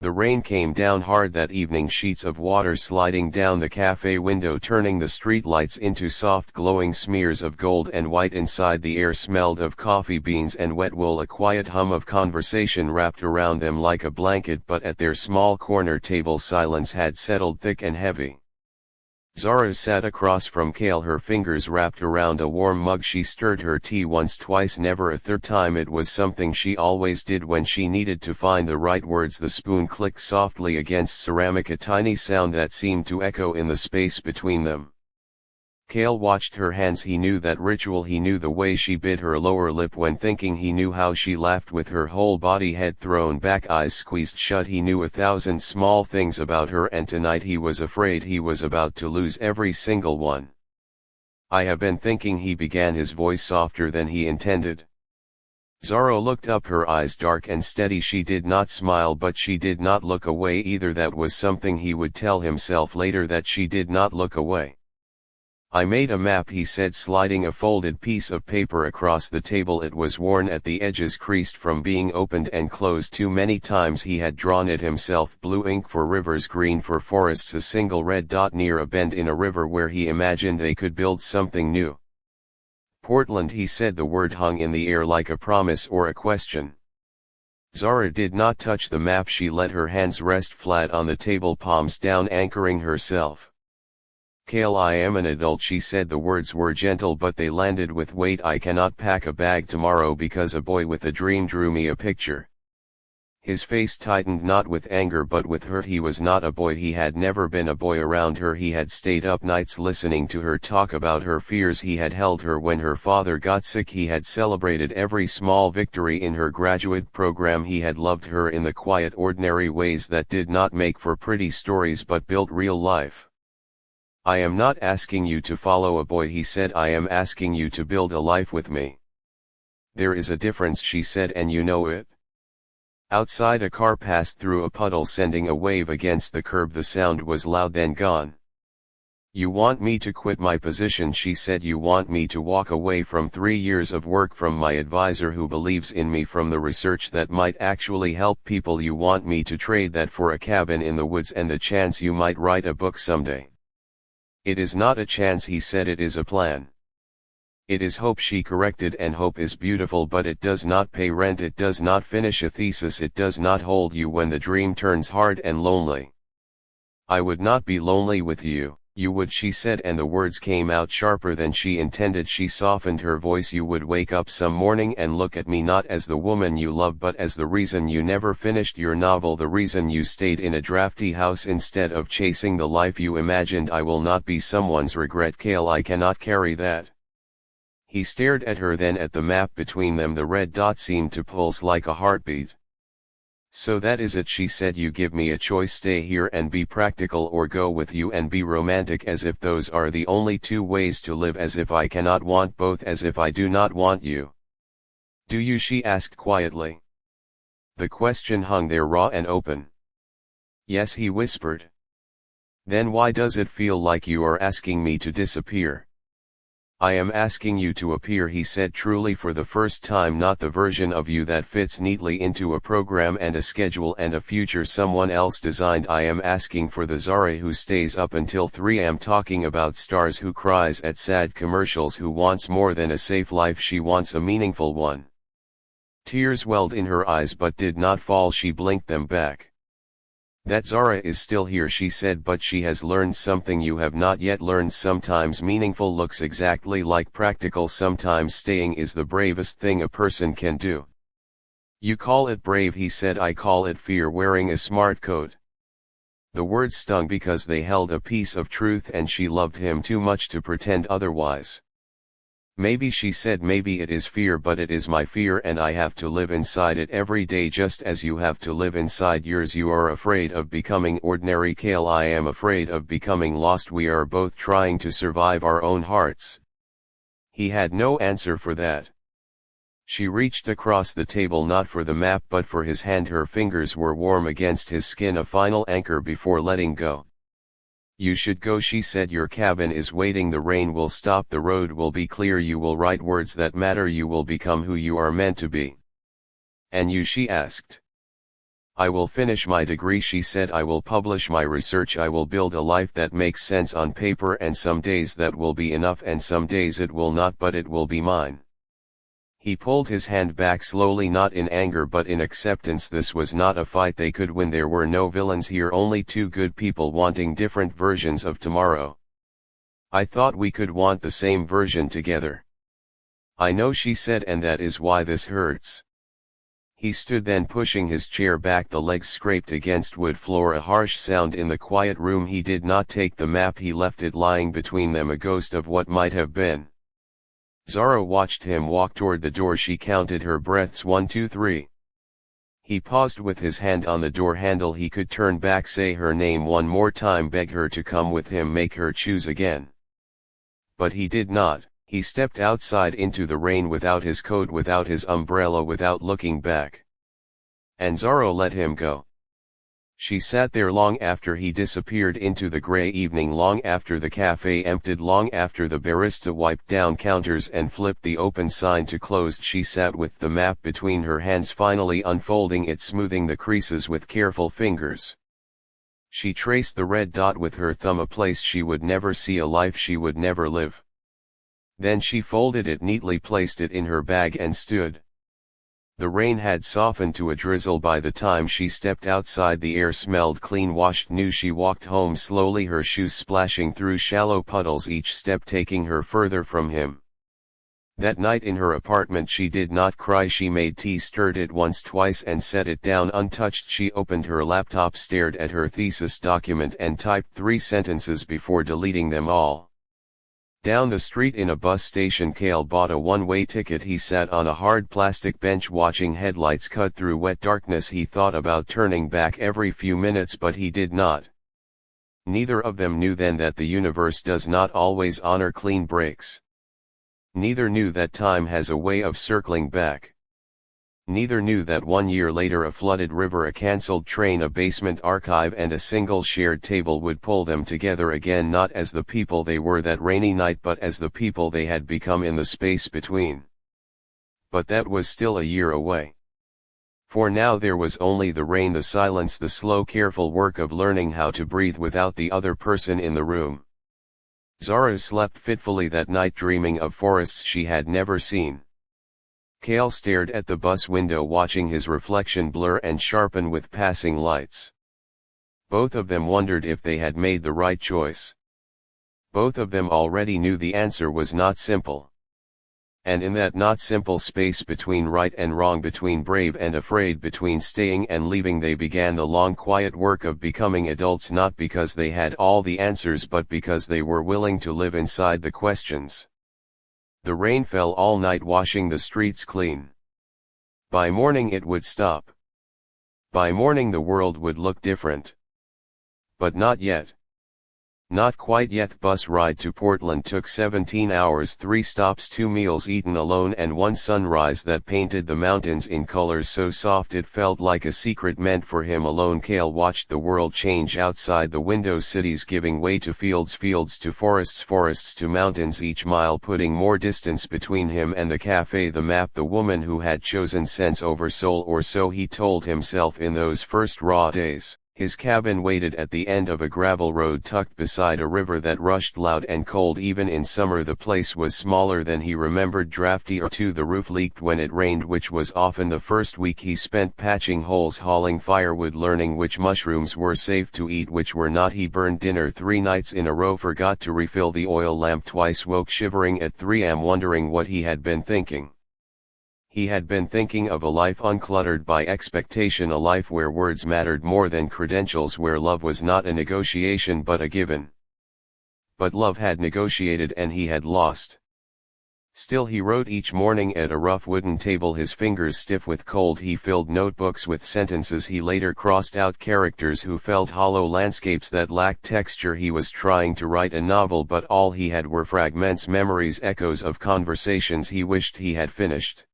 The rain came down hard that evening, sheets of water sliding down the cafe window, turning the street lights into soft glowing smears of gold and white. Inside, the air smelled of coffee beans and wet wool. A quiet hum of conversation wrapped around them like a blanket, but at their small corner table silence had settled thick and heavy. Zara sat across from Kale, her fingers wrapped around a warm mug. She stirred her tea once, twice, never a third time. It was something she always did when she needed to find the right words. The spoon clicked softly against ceramic, a tiny sound that seemed to echo in the space between them. Kale watched her hands. He knew that ritual. He knew the way she bit her lower lip when thinking. He knew how she laughed with her whole body, head thrown back, eyes squeezed shut. He knew 1,000 small things about her, and tonight he was afraid he was about to lose every single one. "I have been thinking," he began, his voice softer than he intended. Zara looked up, her eyes dark and steady. She did not smile, but she did not look away either. That was something he would tell himself later, that she did not look away. "I made a map," he said, sliding a folded piece of paper across the table. It was worn at the edges, creased from being opened and closed too many times. He had drawn it himself, blue ink for rivers, green for forests, a single red dot near a bend in a river where he imagined they could build something new. "Portland," he said. The word hung in the air like a promise or a question. Zara did not touch the map. She let her hands rest flat on the table, palms down, anchoring herself. "Kale, I am an adult," she said. The words were gentle, but they landed with weight. "I cannot pack a bag tomorrow because a boy with a dream drew me a picture." His face tightened, not with anger but with hurt. He was not a boy. He had never been a boy around her. He had stayed up nights listening to her talk about her fears. He had held her when her father got sick. He had celebrated every small victory in her graduate program. He had loved her in the quiet, ordinary ways that did not make for pretty stories but built real life. "I am not asking you to follow a boy," he said. "I am asking you to build a life with me." "There is a difference," she said, "and you know it." Outside, a car passed through a puddle, sending a wave against the curb. The sound was loud, then gone. "You want me to quit my position," she said. "You want me to walk away from 3 years of work, from my advisor who believes in me, from the research that might actually help people. You want me to trade that for a cabin in the woods and the chance you might write a book someday." "It is not a chance," he said. "It is a plan." "It is hope," she corrected, "and hope is beautiful, but it does not pay rent. It does not finish a thesis. It does not hold you when the dream turns hard and lonely." "I would not be lonely with you." "You would," she said, and the words came out sharper than she intended. She softened her voice. "You would wake up some morning and look at me not as the woman you love, but as the reason you never finished your novel, the reason you stayed in a drafty house instead of chasing the life you imagined. I will not be someone's regret, Kale. I cannot carry that." He stared at her, then at the map between them. The red dot seemed to pulse like a heartbeat. "So that is it," she said. "You give me a choice: stay here and be practical, or go with you and be romantic, as if those are the only two ways to live, as if I cannot want both, as if I do not want you." "Do you?" she asked quietly. The question hung there, raw and open. "Yes," he whispered. "Then why does it feel like you are asking me to disappear?" "I am asking you to appear," he said, truly for the first time, not the version of you that fits neatly into a program and a schedule and a future someone else designed. "I am asking for the Zara who stays up until 3 am talking about stars, who cries at sad commercials, who wants more than a safe life. She wants a meaningful one." Tears welled in her eyes but did not fall. She blinked them back. "That Zara is still here," she said, "but she has learned something you have not yet learned. Sometimes meaningful looks exactly like practical. Sometimes staying is the bravest thing a person can do." "You call it brave," he said. "I call it fear, wearing a smart coat." The words stung because they held a piece of truth, and she loved him too much to pretend otherwise. "Maybe," she said, "maybe it is fear, but it is my fear, and I have to live inside it every day, just as you have to live inside yours. You are afraid of becoming ordinary, Kale. I am afraid of becoming lost. We are both trying to survive our own hearts." He had no answer for that. She reached across the table, not for the map but for his hand. Her fingers were warm against his skin, a final anchor before letting go. "You should go," she said. "Your cabin is waiting. The rain will stop. The road will be clear. You will write words that matter. You will become who you are meant to be." "And you?" she asked. I will finish my degree, she said. I will publish my research. I will build a life that makes sense on paper, and some days that will be enough and some days it will not, but it will be mine. He pulled his hand back slowly, not in anger but in acceptance. This was not a fight they could win. There were no villains here, only two good people wanting different versions of tomorrow. I thought we could want the same version together. I know, she said, and that is why this hurts. He stood then, pushing his chair back. The legs scraped against wood floor, a harsh sound in the quiet room. He did not take the map, he left it lying between them, a ghost of what might have been. Zara watched him walk toward the door. She counted her breaths, 1, 2, 3. He paused with his hand on the door handle. He could turn back, say her name one more time, beg her to come with him, make her choose again. But he did not. He stepped outside into the rain without his coat, without his umbrella, without looking back. And Zara let him go. She sat there long after he disappeared into the grey evening, long after the cafe emptied, long after the barista wiped down counters and flipped the open sign to closed. She sat with the map between her hands, finally unfolding it, smoothing the creases with careful fingers. She traced the red dot with her thumb, a place she would never see, a life she would never live. Then she folded it neatly, placed it in her bag and stood. The rain had softened to a drizzle by the time she stepped outside. The air smelled clean, washed, new. She walked home slowly, her shoes splashing through shallow puddles, each step taking her further from him. That night in her apartment she did not cry. She made tea, stirred it once, twice and set it down untouched. She opened her laptop, stared at her thesis document and typed 3 sentences before deleting them all. Down the street in a bus station, Kale bought a one-way ticket. He sat on a hard plastic bench watching headlights cut through wet darkness. He thought about turning back every few minutes, but he did not. Neither of them knew then that the universe does not always honor clean breaks. Neither knew that time has a way of circling back. Neither knew that 1 year later a flooded river, a cancelled train, a basement archive and a single shared table would pull them together again, not as the people they were that rainy night, but as the people they had become in the space between. But that was still a year away. For now there was only the rain, the silence, the slow, careful work of learning how to breathe without the other person in the room. Zara slept fitfully that night, dreaming of forests she had never seen. Kale stared at the bus window, watching his reflection blur and sharpen with passing lights. Both of them wondered if they had made the right choice. Both of them already knew the answer was not simple. And in that not simple space between right and wrong, between brave and afraid, between staying and leaving, they began the long quiet work of becoming adults, not because they had all the answers but because they were willing to live inside the questions. The rain fell all night, washing the streets clean. By morning it would stop. By morning the world would look different. But not yet. Not quite yet. Bus ride to Portland took 17 hours, 3 stops, 2 meals eaten alone and 1 sunrise that painted the mountains in colors so soft it felt like a secret meant for him alone. Kale watched the world change outside the window, cities giving way to fields, fields to forests, forests to mountains, each mile putting more distance between him and the cafe, the map, the woman who had chosen sense over soul, or so he told himself in those first raw days. His cabin waited at the end of a gravel road tucked beside a river that rushed loud and cold even in summer. The place was smaller than he remembered, drafty or two. The roof leaked when it rained, which was often the first week he spent patching holes, hauling firewood, learning which mushrooms were safe to eat, which were not. He burned dinner 3 nights in a row, forgot to refill the oil lamp twice, woke shivering at 3 am wondering what he had been thinking. He had been thinking of a life uncluttered by expectation, a life where words mattered more than credentials, where love was not a negotiation but a given. But love had negotiated and he had lost. Still he wrote each morning at a rough wooden table, his fingers stiff with cold. He filled notebooks with sentences he later crossed out, characters who felt hollow, landscapes that lacked texture. He was trying to write a novel, but all he had were fragments, memories, echoes of conversations he wished he had finished.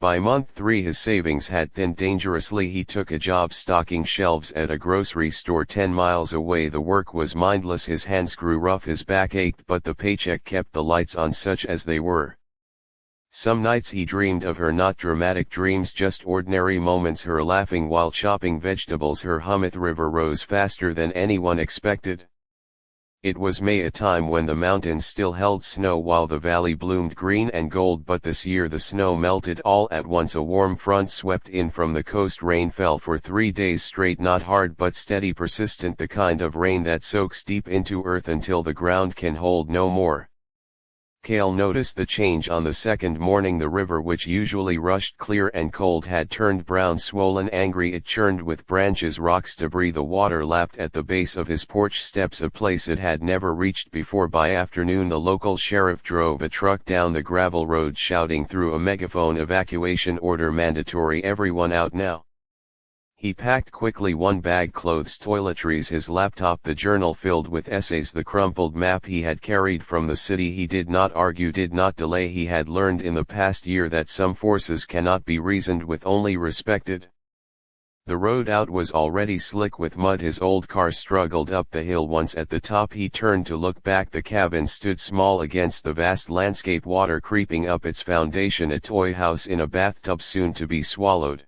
By month 3 his savings had thinned dangerously. He took a job stocking shelves at a grocery store 10 miles away. The work was mindless, his hands grew rough, his back ached, but the paycheck kept the lights on, such as they were. Some nights he dreamed of her, not dramatic dreams, just ordinary moments, her laughing while chopping vegetables, her Humeth River rose faster than anyone expected. It was May, a time when the mountains still held snow while the valley bloomed green and gold, but this year the snow melted all at once. A warm front swept in from the coast. Rain fell for 3 days straight, not hard but steady, persistent, the kind of rain that soaks deep into earth until the ground can hold no more. Cale noticed the change on the second morning. The river, which usually rushed clear and cold, had turned brown, swollen, angry. It churned with branches, rocks, debris. The water lapped at the base of his porch steps, a place it had never reached before. By afternoon the local sheriff drove a truck down the gravel road shouting through a megaphone, "Evacuation order mandatory, everyone out now." He packed quickly, one bag, clothes, toiletries, his laptop, the journal filled with essays, the crumpled map he had carried from the city. He did not argue, did not delay. He had learned in the past year that some forces cannot be reasoned with, only respected. The road out was already slick with mud. His old car struggled up the hill. Once at the top he turned to look back. The cabin stood small against the vast landscape, water creeping up its foundation, a toy house in a bathtub soon to be swallowed.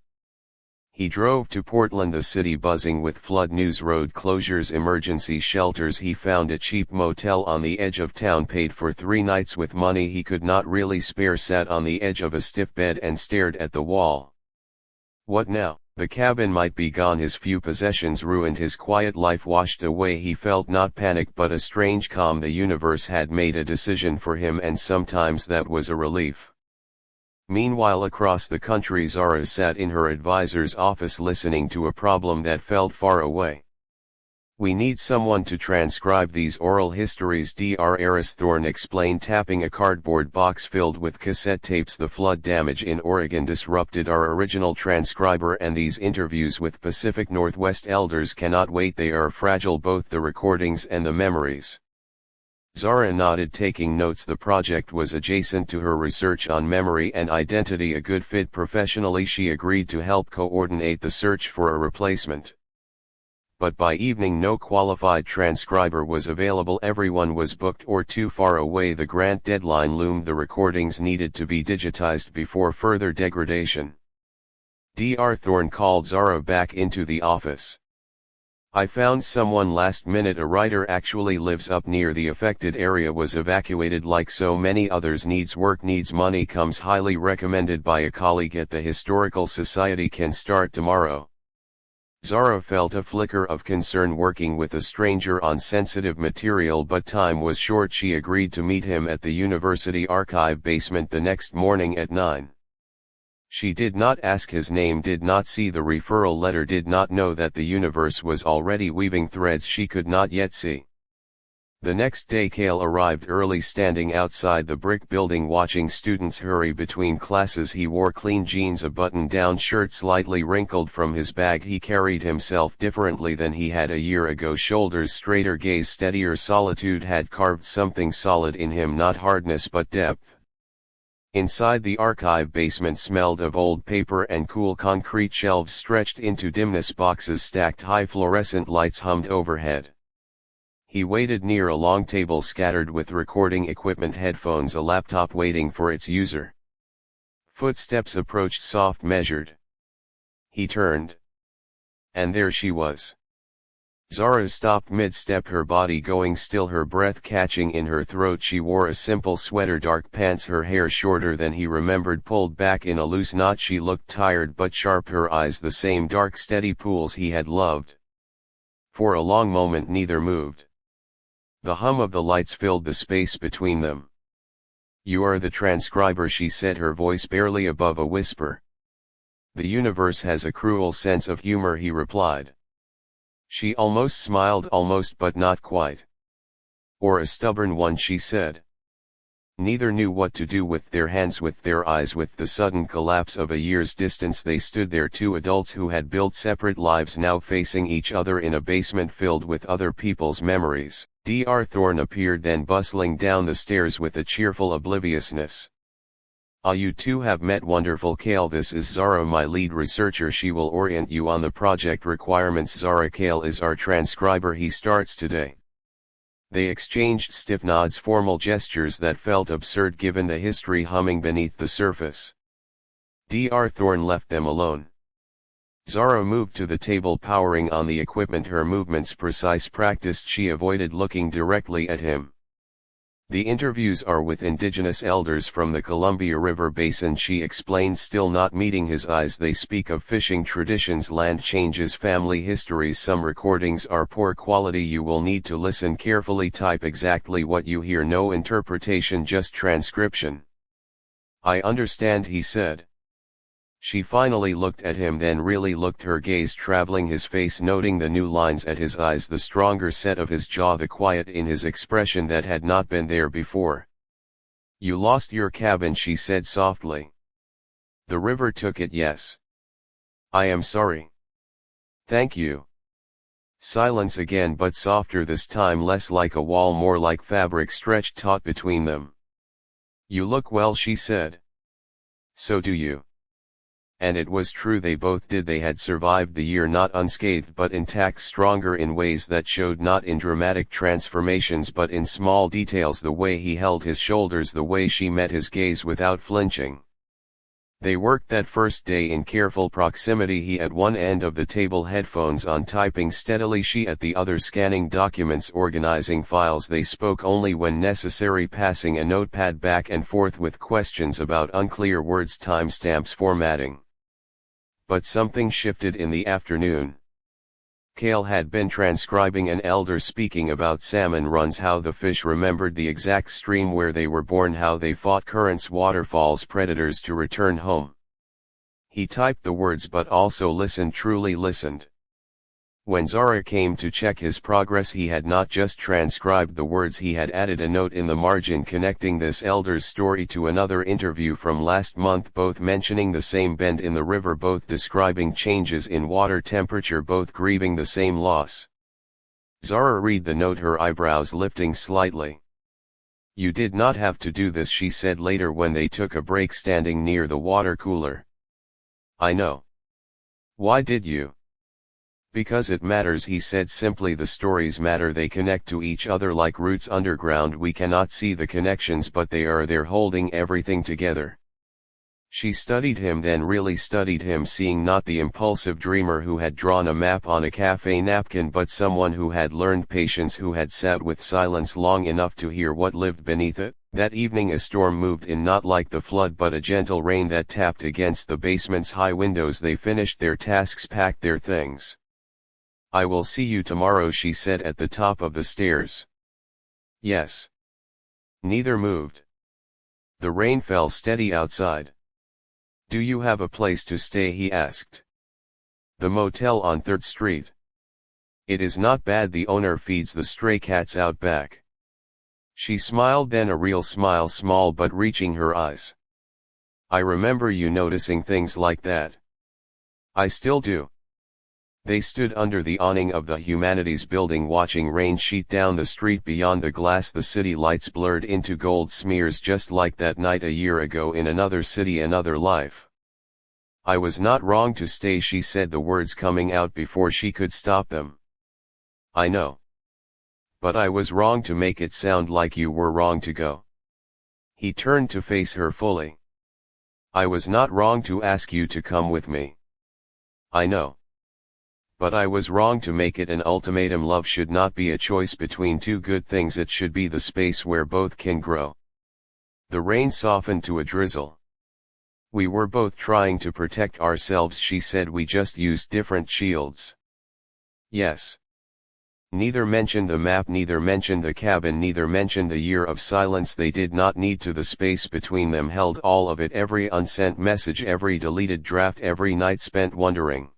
He drove to Portland, the city buzzing with flood news, road closures, emergency shelters. He found a cheap motel on the edge of town, paid for 3 nights with money he could not really spare, sat on the edge of a stiff bed and stared at the wall. What now? The cabin might be gone, his few possessions ruined, his quiet life washed away. He felt not panic but a strange calm. The universe had made a decision for him, and sometimes that was a relief. Meanwhile, across the country, Zara sat in her advisor's office listening to a problem that felt far away. "We need someone to transcribe these oral histories," Dr. Eris Thorne explained, tapping a cardboard box filled with cassette tapes. "The flood damage in Oregon disrupted our original transcriber, and these interviews with Pacific Northwest elders cannot wait. They are fragile, both the recordings and the memories." Zara nodded, taking notes. The project was adjacent to her research on memory and identity, a good fit professionally. She agreed to help coordinate the search for a replacement. But by evening no qualified transcriber was available. Everyone was booked or too far away. The grant deadline loomed. The recordings needed to be digitized before further degradation. Dr. Thorne called Zara back into the office. "I found someone last minute. A writer actually lives up near the affected area, was evacuated like so many others, needs work, needs money, comes highly recommended by a colleague at the Historical Society, can start tomorrow." Zara felt a flicker of concern working with a stranger on sensitive material, but time was short. She agreed to meet him at the university archive basement the next morning at 9. She did not ask his name, did not see the referral letter, did not know that the universe was already weaving threads she could not yet see. The next day Cale arrived early, standing outside the brick building watching students hurry between classes. He wore clean jeans, a button-down shirt slightly wrinkled from his bag. He carried himself differently than he had a year ago, shoulders straighter, gaze steadier. Solitude had carved something solid in him, not hardness but depth. Inside, the archive basement smelled of old paper and cool concrete. Shelves stretched into dimness, boxes stacked high, fluorescent lights hummed overhead. He waited near a long table scattered with recording equipment, headphones, a laptop waiting for its user. Footsteps approached, soft, measured. He turned. And there she was. Zara stopped mid-step, her body going still, her breath catching in her throat. She wore a simple sweater, dark pants, her hair shorter than he remembered, pulled back in a loose knot. She looked tired but sharp, her eyes the same dark, steady pools he had loved. For a long moment neither moved. The hum of the lights filled the space between them. "You are the transcriber," she said, her voice barely above a whisper. "The universe has a cruel sense of humor," he replied. She almost smiled, almost but not quite. "Or a stubborn one," she said. Neither knew what to do with their hands, with their eyes. With the sudden collapse of a year's distance they stood there, two adults who had built separate lives, now facing each other in a basement filled with other people's memories. Dr. Thorne appeared then, bustling down the stairs with a cheerful obliviousness. "Ah, you two have met. Wonderful, Cale. This is Zara, my lead researcher. She will orient you on the project requirements." "Zara, Cale is our transcriber. He starts today." They exchanged stiff nods, formal gestures that felt absurd given the history humming beneath the surface. Dr. Thorne left them alone. Zara moved to the table, powering on the equipment, her movements precise, practiced. She avoided looking directly at him. The interviews are with indigenous elders from the Columbia River Basin, she explained, still not meeting his eyes. They speak of fishing traditions, land changes, family histories. Some recordings are poor quality. You will need to listen carefully. Type exactly what you hear, no interpretation, just transcription. I understand, he said. She finally looked at him, then really looked, her gaze traveling his face, noting the new lines at his eyes, the stronger set of his jaw, the quiet in his expression that had not been there before. You lost your cabin, she said softly. The river took it, yes. I am sorry. Thank you. Silence again, but softer this time, less like a wall, more like fabric stretched taut between them. You look well, she said. So do you. And it was true, they both did. They had survived the year not unscathed but intact, stronger in ways that showed not in dramatic transformations but in small details, the way he held his shoulders, the way she met his gaze without flinching. They worked that first day in careful proximity, he at one end of the table, headphones on, typing steadily, she at the other, scanning documents, organizing files. They spoke only when necessary, passing a notepad back and forth with questions about unclear words, timestamps, formatting. But something shifted in the afternoon. Cale had been transcribing an elder speaking about salmon runs, how the fish remembered the exact stream where they were born, how they fought currents, waterfalls, predators to return home. He typed the words but also listened, truly listened. When Zara came to check his progress, he had not just transcribed the words, he had added a note in the margin connecting this elder's story to another interview from last month, both mentioning the same bend in the river, both describing changes in water temperature, both grieving the same loss. Zara read the note, her eyebrows lifting slightly. You did not have to do this, she said later when they took a break, standing near the water cooler. I know. Why did you? Because it matters, he said simply. The stories matter, they connect to each other like roots underground. We cannot see the connections, but they are there, holding everything together. She studied him, then really studied him, seeing not the impulsive dreamer who had drawn a map on a cafe napkin, but someone who had learned patience, who had sat with silence long enough to hear what lived beneath it. That evening a storm moved in, not like the flood but a gentle rain that tapped against the basement's high windows. They finished their tasks, packed their things. I will see you tomorrow, she said at the top of the stairs. Yes. Neither moved. The rain fell steady outside. Do you have a place to stay, he asked. The motel on 3rd Street. It is not bad, the owner feeds the stray cats out back. She smiled, then a real smile, small but reaching her eyes. I remember you noticing things like that. I still do. They stood under the awning of the Humanities building, watching rain sheet down the street beyond the glass. The city lights blurred into gold smears, just like that night a year ago in another city, another life. I was not wrong to stay, she said, the words coming out before she could stop them. I know. But I was wrong to make it sound like you were wrong to go. He turned to face her fully. I was not wrong to ask you to come with me. I know. But I was wrong to make it an ultimatum. Love should not be a choice between two good things, it should be the space where both can grow. The rain softened to a drizzle. We were both trying to protect ourselves, she said, we just used different shields. Yes. Neither mentioned the map, neither mentioned the cabin, neither mentioned the year of silence they did not need to. The space between them held all of it, every unsent message, every deleted draft, every night spent wondering.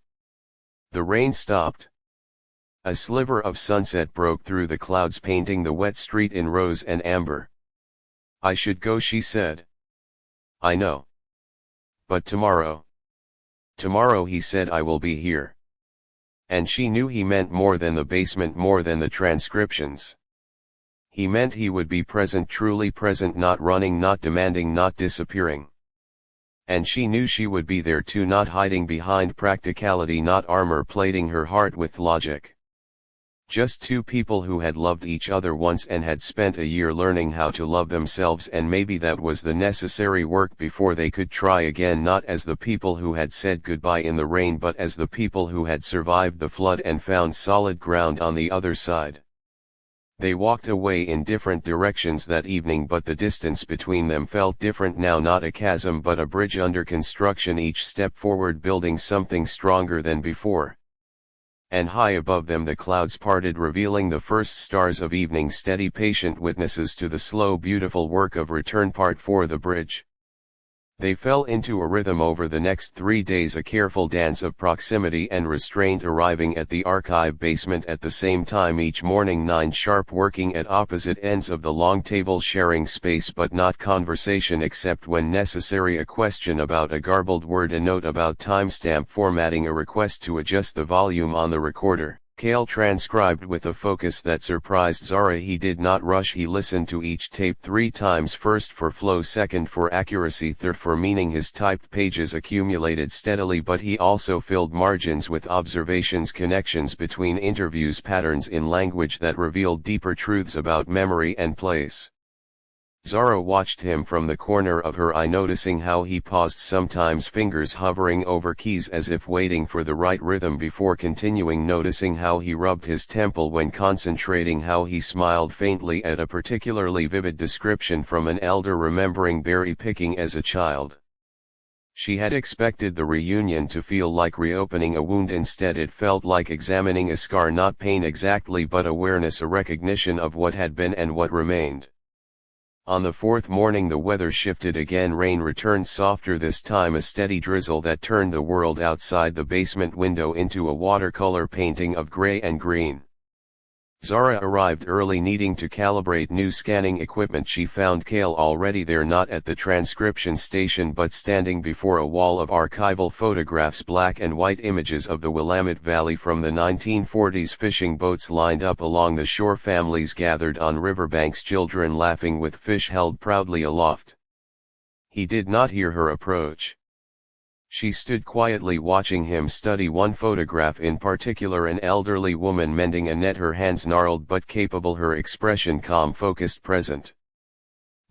The rain stopped. A sliver of sunset broke through the clouds, painting the wet street in rose and amber. I should go, she said. I know. But tomorrow. Tomorrow, he said, I will be here. And she knew he meant more than the basement, more than the transcriptions. He meant he would be present, truly present, not running, not demanding, not disappearing. And she knew she would be there too, not hiding behind practicality, not armor plating her heart with logic. Just two people who had loved each other once and had spent a year learning how to love themselves, and maybe that was the necessary work before they could try again, not as the people who had said goodbye in the rain but as the people who had survived the flood and found solid ground on the other side. They walked away in different directions that evening, but the distance between them felt different now, not a chasm but a bridge under construction, each step forward building something stronger than before. And high above them the clouds parted, revealing the first stars of evening, steady patient witnesses to the slow beautiful work of return. Part 4. The bridge. They fell into a rhythm over the next 3 days, a careful dance of proximity and restraint, arriving at the archive basement at the same time each morning, 9 sharp, working at opposite ends of the long table, sharing space but not conversation except when necessary, a question about a garbled word, a note about timestamp formatting, a request to adjust the volume on the recorder. Cale transcribed with a focus that surprised Zara. He did not rush, he listened to each tape 3 times, first for flow, second for accuracy, third for meaning. His typed pages accumulated steadily, but he also filled margins with observations, connections between interviews, patterns in language that revealed deeper truths about memory and place. Zara watched him from the corner of her eye, noticing how he paused, sometimes fingers hovering over keys as if waiting for the right rhythm before continuing, noticing how he rubbed his temple when concentrating, how he smiled faintly at a particularly vivid description from an elder, remembering berry picking as a child. She had expected the reunion to feel like reopening a wound. Instead it felt like examining a scar, not pain exactly but awareness, a recognition of what had been and what remained. On the 4th morning the weather shifted again. Rain returned, softer this time, a steady drizzle that turned the world outside the basement window into a watercolor painting of gray and green. Zara arrived early, needing to calibrate new scanning equipment. She found Cale already there, not at the transcription station but standing before a wall of archival photographs, black and white images of the Willamette Valley from the 1940s. Fishing boats lined up along the shore, families gathered on riverbanks, children laughing with fish held proudly aloft. He did not hear her approach. She stood quietly watching him study one photograph in particular, an elderly woman mending a net, her hands gnarled but capable, her expression calm, focused, present.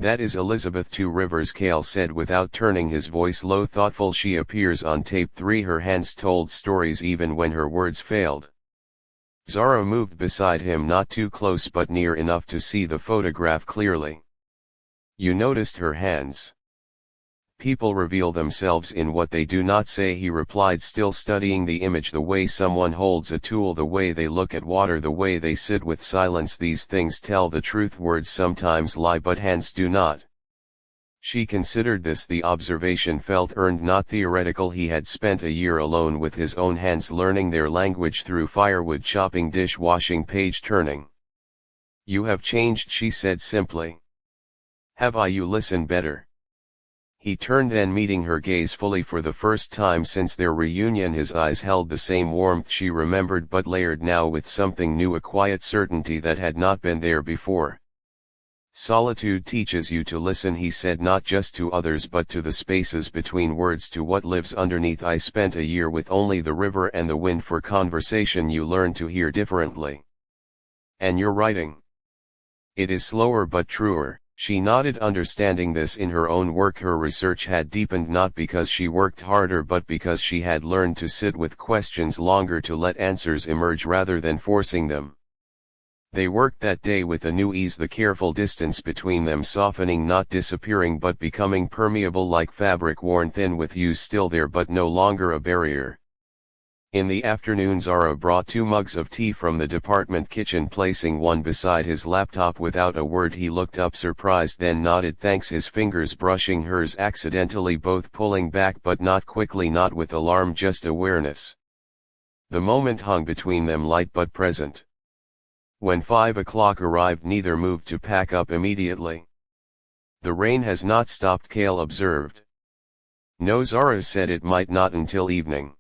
"That is Elizabeth Two Rivers," Cale said without turning, his voice low, thoughtful. "She appears on tape 3. Her hands told stories even when her words failed." Zara moved beside him, not too close but near enough to see the photograph clearly. "You noticed her hands?" "People reveal themselves in what they do not say," he replied, still studying the image. "The way someone holds a tool, the way they look at water, the way they sit with silence, these things tell the truth. Words sometimes lie but hands do not." She considered this. The observation felt earned, not theoretical. He had spent a year alone with his own hands, learning their language through firewood chopping, dish washing, page turning. "You have changed," she said simply. "Have I? You listen better." He turned, then meeting her gaze fully for the first time since their reunion, his eyes held the same warmth she remembered, but layered now with something new, a quiet certainty that had not been there before. "Solitude teaches you to listen," he said, "not just to others but to the spaces between words, to what lives underneath. I spent a year with only the river and the wind for conversation. You learn to hear differently." "And your writing?" "It is slower but truer." She nodded, understanding this. In her own work her research had deepened, not because she worked harder but because she had learned to sit with questions longer, to let answers emerge rather than forcing them. They worked that day with a new ease, the careful distance between them softening, not disappearing but becoming permeable, like fabric worn thin with use, still there but no longer a barrier. In the afternoon Zara brought 2 mugs of tea from the department kitchen, placing one beside his laptop. Without a word he looked up, surprised, then nodded thanks, his fingers brushing hers accidentally, both pulling back but not quickly, not with alarm, just awareness. The moment hung between them, light but present. When 5 o'clock arrived neither moved to pack up immediately. "The rain has not stopped," Cale observed. "No," Zara said, "it might not until evening."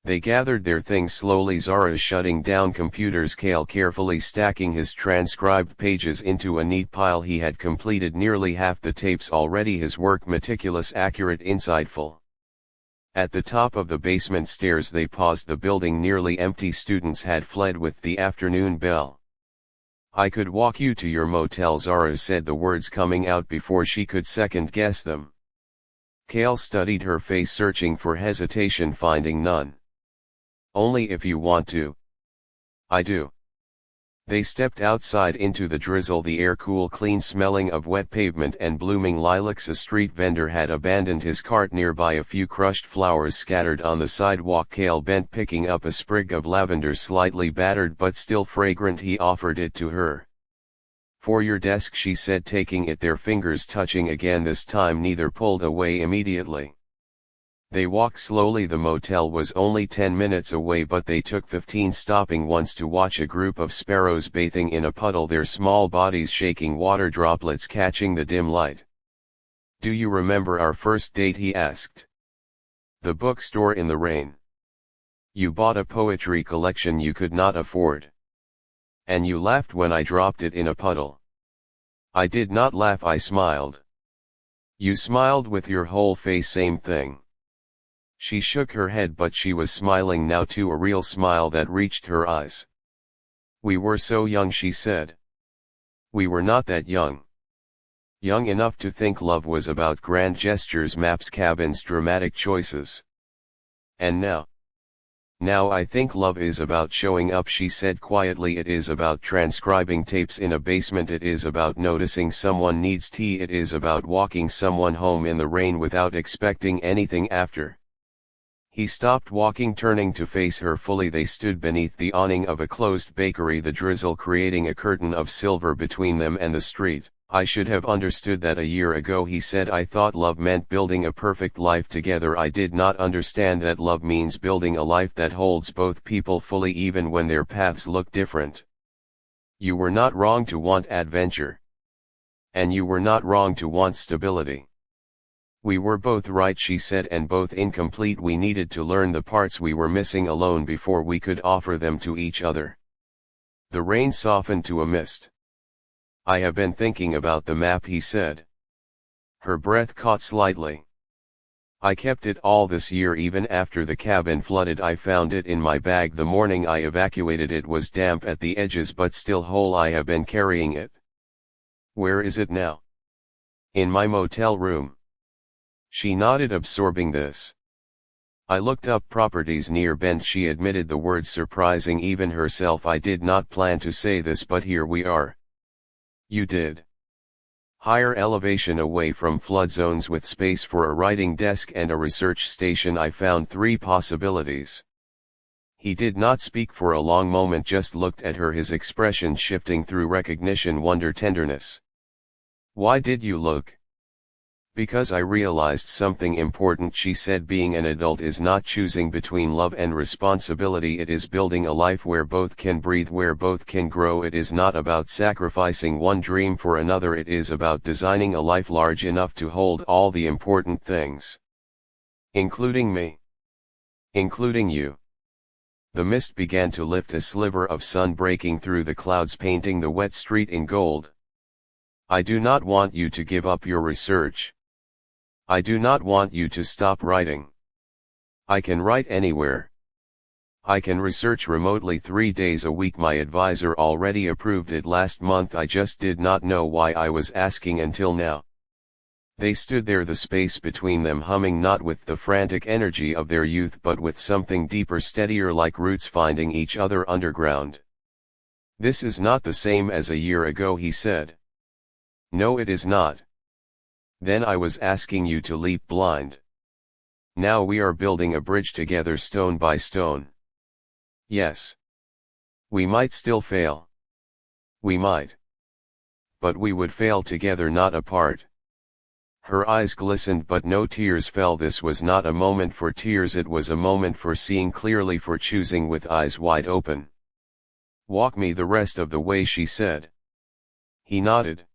They gathered their things slowly, Zara shutting down computers, Cale carefully stacking his transcribed pages into a neat pile. He had completed nearly half the tapes already, his work meticulous, accurate, insightful. At the top of the basement stairs they paused. The building nearly empty. Students had fled with the afternoon bell. "I could walk you to your motel," Zara said, the words coming out before she could second guess them. Kale studied her face, searching for hesitation, finding none. "Only if you want to." "I do." They stepped outside into the drizzle, the air cool, clean, smelling of wet pavement and blooming lilacs. A street vendor had abandoned his cart nearby, a few crushed flowers scattered on the sidewalk. Kale bent, picking up a sprig of lavender, slightly battered but still fragrant. He offered it to her. "For your desk," she said, taking it, their fingers touching again. This time neither pulled away immediately. They walked slowly. The motel was only 10 minutes away, but they took 15, stopping once to watch a group of sparrows bathing in a puddle, their small bodies shaking, water droplets catching the dim light. "Do you remember our first date?" he asked. "The bookstore in the rain. You bought a poetry collection you could not afford. And you laughed when I dropped it in a puddle." "I did not laugh," I smiled. "You smiled with your whole face." "Same thing." She shook her head, but she was smiling now too, a real smile that reached her eyes. "We were so young," she said. "We were not that young. Young enough to think love was about grand gestures, maps, cabins, dramatic choices. And now? Now I think love is about showing up," she said quietly. "It is about transcribing tapes in a basement. It is about noticing someone needs tea. It is about walking someone home in the rain without expecting anything after." He stopped walking, turning to face her fully. They stood beneath the awning of a closed bakery, the drizzle creating a curtain of silver between them and the street. "I should have understood that a year ago," he said. "I thought love meant building a perfect life together. I did not understand that love means building a life that holds both people fully, even when their paths look different." "You were not wrong to want adventure. And you were not wrong to want stability. We were both right," she said, "and both incomplete. We needed to learn the parts we were missing alone before we could offer them to each other." The rain softened to a mist. "I have been thinking about the map," he said. Her breath caught slightly. "I kept it all this year, even after the cabin flooded. I found it in my bag the morning I evacuated. It was damp at the edges but still whole. I have been carrying it." "Where is it now?" "In my motel room." She nodded, absorbing this. "I looked up properties near Bend," she admitted, the words surprising even herself. "I did not plan to say this, but here we are." "You did?" "Higher elevation, away from flood zones, with space for a writing desk and a research station. I found 3 possibilities." He did not speak for a long moment, just looked at her, his expression shifting through recognition, wonder, tenderness. "Why did you look?" "Because I realized something important," she said. "Being an adult is not choosing between love and responsibility. It is building a life where both can breathe, where both can grow. It is not about sacrificing one dream for another. It is about designing a life large enough to hold all the important things. Including me. Including you." The mist began to lift, a sliver of sun breaking through the clouds, painting the wet street in gold. "I do not want you to give up your research. I do not want you to stop writing. I can write anywhere. I can research remotely 3 days a week. My advisor already approved it last month. I just did not know why I was asking until now." They stood there, the space between them humming, not with the frantic energy of their youth but with something deeper, steadier, like roots finding each other underground. "This is not the same as a year ago," he said. "No, it is not. Then I was asking you to leap blind. Now we are building a bridge together, stone by stone." "Yes. We might still fail. We might. But we would fail together, not apart." Her eyes glistened but no tears fell. This was not a moment for tears, it was a moment for seeing clearly, for choosing with eyes wide open. "Walk me the rest of the way," she said. He nodded.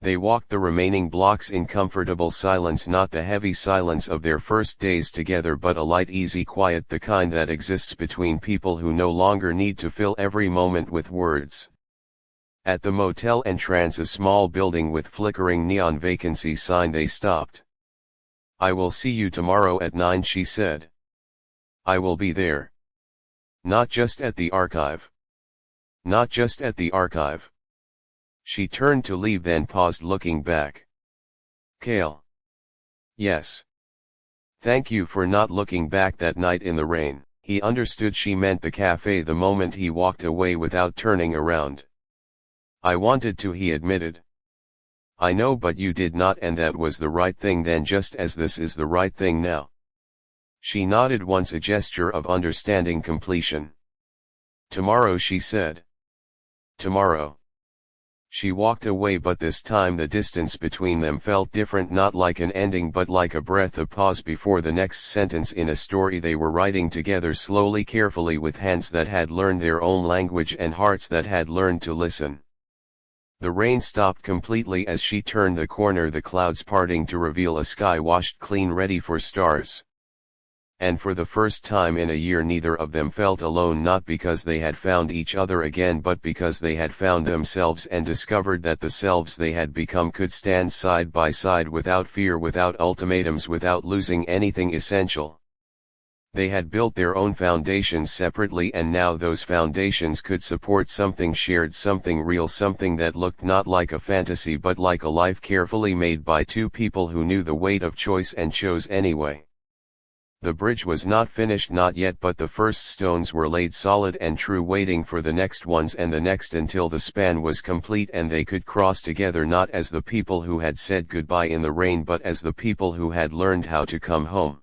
They walked the remaining blocks in comfortable silence, not the heavy silence of their first days together, but a light, easy quiet, the kind that exists between people who no longer need to fill every moment with words. At the motel entrance, a small building with flickering neon vacancy sign, they stopped. I will see you tomorrow at 9, she said. I will be there. Not just at the archive. Not just at the archive. She turned to leave, then paused, looking back. Kale. Yes. Thank you for not looking back that night in the rain. He understood she meant the cafe the moment he walked away without turning around. I wanted to, he admitted. I know, but you did not, and that was the right thing then, just as this is the right thing now. She nodded once, a gesture of understanding completion. Tomorrow, she said. Tomorrow. She walked away, but this time the distance between them felt different, not like an ending but like a breath of pause before the next sentence in a story they were writing together, slowly, carefully, with hands that had learned their own language and hearts that had learned to listen. The rain stopped completely as she turned the corner, the clouds parting to reveal a sky washed clean, ready for stars. And for the first time in a year neither of them felt alone, not because they had found each other again, but because they had found themselves and discovered that the selves they had become could stand side by side without fear, without ultimatums, without losing anything essential. They had built their own foundations separately, and now those foundations could support something shared, something real, something that looked not like a fantasy but like a life carefully made by two people who knew the weight of choice and chose anyway. The bridge was not finished, not yet, but the first stones were laid solid and true, waiting for the next ones and the next, until the span was complete and they could cross together, not as the people who had said goodbye in the rain but as the people who had learned how to come home.